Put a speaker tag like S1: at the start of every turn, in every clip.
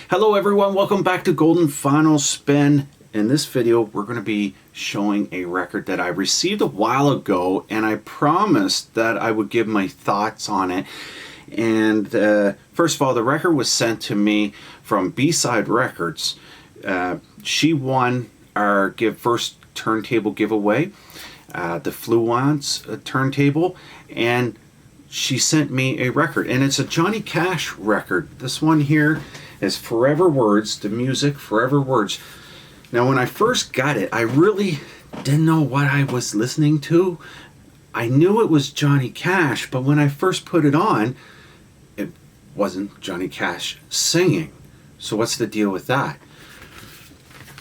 S1: Hello everyone, welcome back to Golden Final Spin. In this video we're going to be showing a record that I received a while ago, and I promised that I would give my thoughts on it. And first of all, the record was sent to me from B-Side Records. She won our first turntable giveaway, the Fluence turntable, and she sent me a record, and it's a Johnny Cash record. This one here is Forever Words, the music, Forever Words. Now, when I first got it, I really didn't know what I was listening to. I knew it was Johnny Cash, but when I first put it on, it wasn't Johnny Cash singing. So what's the deal with that?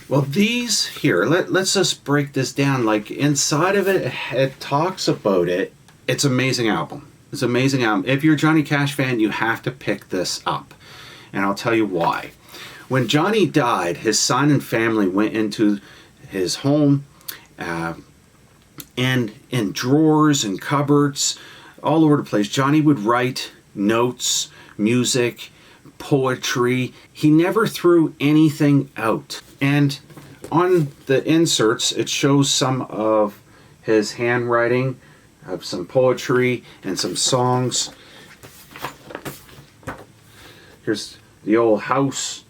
S1: Well, these here, let's just break this down. Like, inside of it, it talks about it. It's an amazing album. It's an amazing album. If you're a Johnny Cash fan, you have to pick this up. And I'll tell you why. When Johnny died, his son and family went into his home, and in drawers and cupboards all over the place, Johnny would write notes, music, poetry. He never threw anything out. And on the inserts, it shows some of his handwriting of some poetry and some songs. Here's the old house.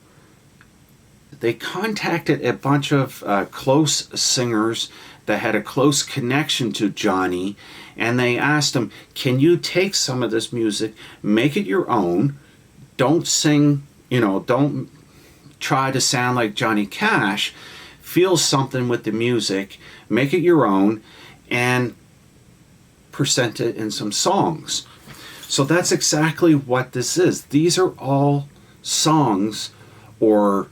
S1: They contacted a bunch of close singers that had a close connection to Johnny, and they asked him, can you take some of this music, make it your own, don't sing, don't try to sound like Johnny Cash, feel something with the music, make it your own, and present it in some songs. So that's exactly what this is. These are all songs or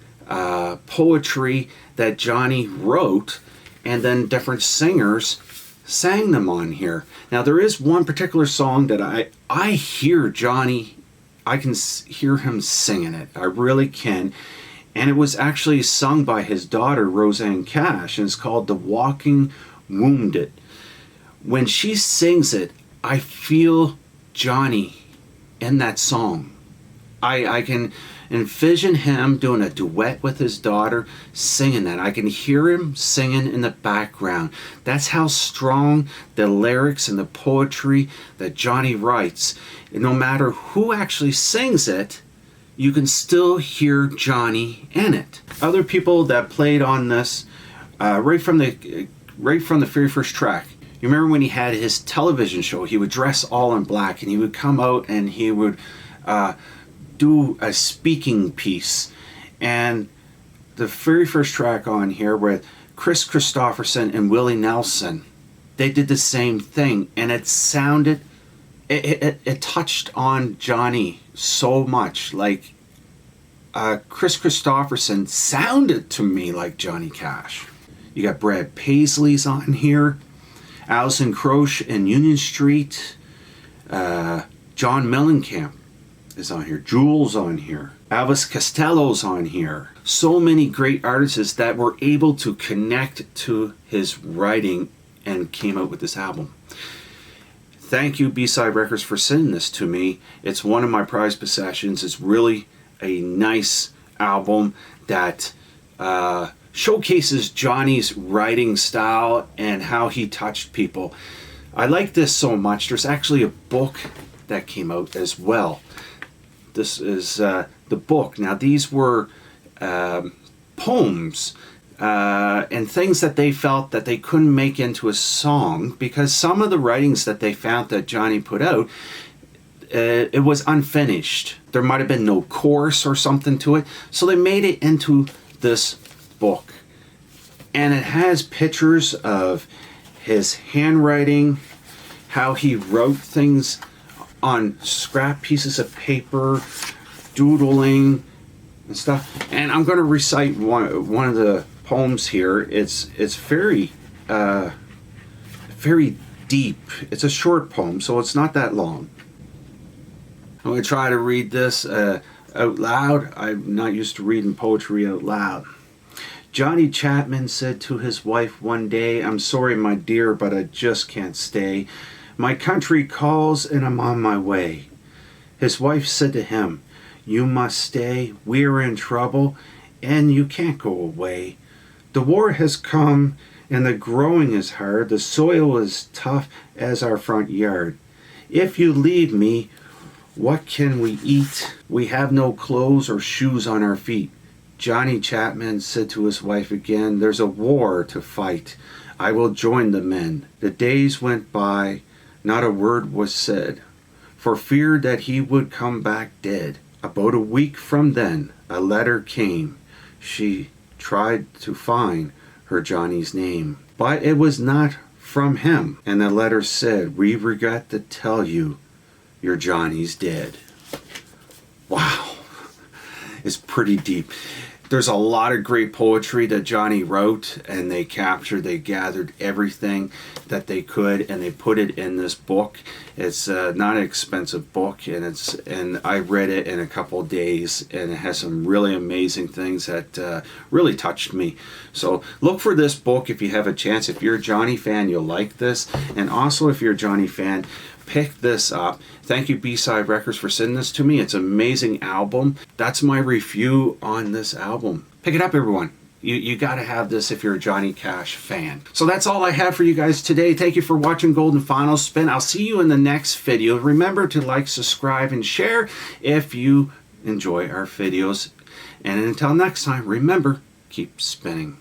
S1: poetry that Johnny wrote, and then different singers sang them on here. Now, there is one particular song that I hear Johnny, I can hear him singing it. I really can. And it was actually sung by his daughter, Roseanne Cash, and it's called The Walking Wounded. When she sings it, I feel Johnny in that song. I can envision him doing a duet with his daughter, singing that. I can hear him singing in the background. That's how strong the lyrics and the poetry that Johnny writes. And no matter who actually sings it, you can still hear Johnny in it. Other people that played on this, right from the very first track. You remember when he had his television show, he would dress all in black, and he would come out and he would do a speaking piece. And the very first track on here with Chris Christopherson and Willie Nelson, they did the same thing, and it sounded, it touched on Johnny so much. Like Chris Christopherson sounded to me like Johnny Cash. You got Brad Paisley's on here, Alison Croce in Union Street, John Mellencamp is on here, Jules on here, Elvis Costello's on here. So many great artists that were able to connect to his writing and came out with this album. Thank you, B-Side Records, for sending this to me. It's one of my prized possessions. It's really a nice album that showcases Johnny's writing style and how he touched people. I like this so much. There's actually a book that came out as well. This is the book. Now, these were poems and things that they felt that they couldn't make into a song, because some of the writings that they found that Johnny put out, it was unfinished. There might have been no chorus or something to it, so they made it into this book. And it has pictures of his handwriting, how he wrote things on scrap pieces of paper, doodling and stuff. And I'm going to recite one of the poems here. It's very very deep. It's a short poem, so it's not that long. I'm going to try to read this out loud. I'm not used to reading poetry out loud. Johnny Chapman said to his wife one day, "I'm sorry, my dear, but I just can't stay. My country calls and I'm on my way." His wife said to him, You must stay. We're in trouble, and you can't go away. The war has come, and the growing is hard. The soil is tough as our front yard. If you leave me, what can we eat? We have no clothes or shoes on our feet. Johnny Chapman said to his wife again, there's a war to fight. I will join the men. The days went by, not a word was said, for fear that he would come back dead. About a week from then, a letter came. She tried to find her Johnny's name, but it was not from him. And the letter said, we regret to tell you, your Johnny's dead. Wow. It's pretty deep. There's a lot of great poetry that Johnny wrote, and they gathered everything that they could, and they put it in this book. It's not an expensive book, and I read it in a couple of days, and it has some really amazing things that really touched me. So look for this book if you have a chance. If you're a Johnny fan, you'll like this, and also if you're a Johnny fan, pick this up. Thank you B-Side Records for sending this to me. It's an amazing album. That's my review on this album. Pick it up, everyone. You got to have this if you're a Johnny Cash fan. So that's all I have for you guys today. Thank you for watching Golden Final Spin. I'll see you in the next video. Remember to like, subscribe, and share if you enjoy our videos. And until next time, remember, keep spinning.